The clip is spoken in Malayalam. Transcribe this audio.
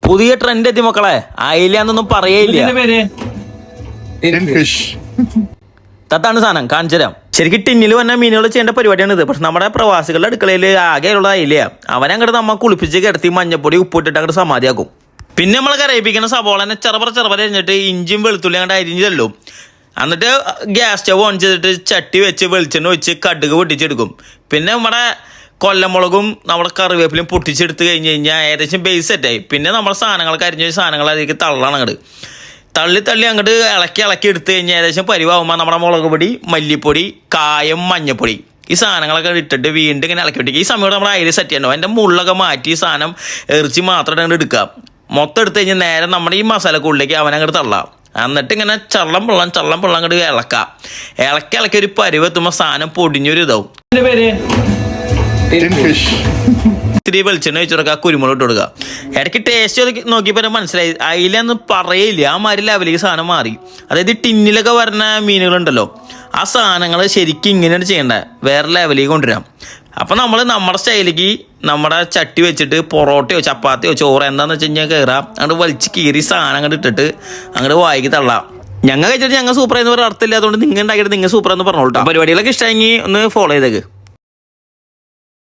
പുതിയ ട്രെൻഡ് എത്തി മക്കളെ, അയിലൊന്നും പറയേയില്ല. തത്താണ് സാധനം, കാണിച്ചു തരാം. ശരിക്കും ടിന്നിൽ വന്ന മീനുകൾ ചെയ്യേണ്ട പരിപാടിയാണ് ഇത്. പക്ഷെ നമ്മുടെ പ്രവാസികളുടെ അടുക്കളയിൽ ആകെയുള്ള അയില അവനങ്ങോട്ട് നമ്മ കുളിപ്പിച്ച് കിടത്തി മഞ്ഞപ്പൊടി ഉപ്പിട്ടിട്ട് അങ്ങോട്ട് സമാധിയാക്കും. പിന്നെ നമ്മൾ കരയിപ്പിക്കുന്ന സവോളനെ ചെറുപറ അരിഞ്ഞിട്ട് ഇഞ്ചിയും വെളുത്തുള്ളി അങ്ങോട്ട് അരിഞ്ഞല്ലോ. എന്നിട്ട് ഗ്യാസ് സ്റ്റവ് ഓൺ ചെയ്തിട്ട് ചട്ടി വെച്ച് വെളിച്ചെണ്ണ വെച്ച് കടുക് പൊട്ടിച്ചെടുക്കും. പിന്നെ നമ്മുടെ കൊല്ലമുളകും നമ്മുടെ കറിവേപ്പിലും പൊട്ടിച്ചെടുത്ത് കഴിഞ്ഞ് കഴിഞ്ഞാൽ ഏകദേശം ബേസ് സെറ്റായി. പിന്നെ നമ്മുടെ സാധനങ്ങൾക്ക് അരിഞ്ഞ സാധനങ്ങൾ അതിലേക്ക് തള്ളാണ് അങ്ങോട്ട് തള്ളി അങ്ങോട്ട് ഇളക്കി എടുത്ത് കഴിഞ്ഞാൽ ഏകദേശം പരിവാകുമ്പോൾ നമ്മുടെ മുളക് പൊടി, മല്ലിപ്പൊടി, കായം, മഞ്ഞപ്പൊടി ഈ സാധനങ്ങളൊക്കെ ഇട്ടിട്ട് വീണ്ടും ഇങ്ങനെ ഇളക്കി വിട്ടിരിക്കുക. ഈ സമയത്ത് നമ്മുടെ അയില് സെറ്റ് ചെയ്യണം. അതിൻ്റെ മുള്ളൊക്കെ മാറ്റി ഈ സാധനം ഇറച്ചി മാത്രം അങ്ങോട്ട് എടുക്കാം. മൊത്തം എടുത്ത് കഴിഞ്ഞാൽ നേരെ നമ്മുടെ ഈ മസാലക്കുള്ളിലേക്ക് അവനങ്ങോട്ട് തള്ളാം. എന്നിട്ട് ഇങ്ങനെ ചള്ളം പൊള്ളം അങ്ങോട്ട് ഇളക്കി ഒരു പരിവെത്തുമ്പോൾ സാധനം പൊടിഞ്ഞൊരു ഇതാവും. ഇത്തിരി വെളിച്ചെണ്ണ വെച്ച് കൊടുക്കുക, കുരുമുളക് ഇട്ട് കൊടുക്കുക. ഇടയ്ക്ക് ടേസ്റ്റ് നോക്കിയപ്പോൾ മനസ്സിലായി അയിലൊന്നും പറയില്ല. ആ മാതിരി ലെവലിലേക്ക് സാധനം മാറി. അതായത് ടിന്നിലൊക്കെ വരുന്ന മീനുകളുണ്ടല്ലോ, ആ സാധനങ്ങൾ ശരിക്കും ഇങ്ങനെയാണ് ചെയ്യേണ്ടത്, വേറെ ലെവലിലേക്ക് കൊണ്ടുവരാം. അപ്പം നമ്മൾ നമ്മുടെ സ്റ്റൈലിലേക്ക് നമ്മുടെ ചട്ടി വെച്ചിട്ട് പൊറോട്ടയോ ചപ്പാത്തിയോ ചോറ് എന്താണെന്ന് വെച്ച് കഴിഞ്ഞാൽ കയറാം. അങ്ങോട്ട് വലിച്ച് കീറി സാധനം അങ്ങോട്ട് ഇട്ടിട്ട് അങ്ങോട്ട് വായിക്ക് തള്ളാം. ഞങ്ങൾ കഴിച്ചിട്ട് ഞങ്ങൾ സൂപ്പറായെന്ന് പറയാൻ അർത്ഥമില്ലാത്തതുകൊണ്ട് നിങ്ങൾ ഉണ്ടാക്കിയിട്ട് നിങ്ങൾ സൂപ്പറാന്ന് പറഞ്ഞോളൂ. പരിപാടികളൊക്കെ ഇഷ്ടമെങ്കിൽ ഒന്ന് ഫോളോ ചെയ്തേക്ക്.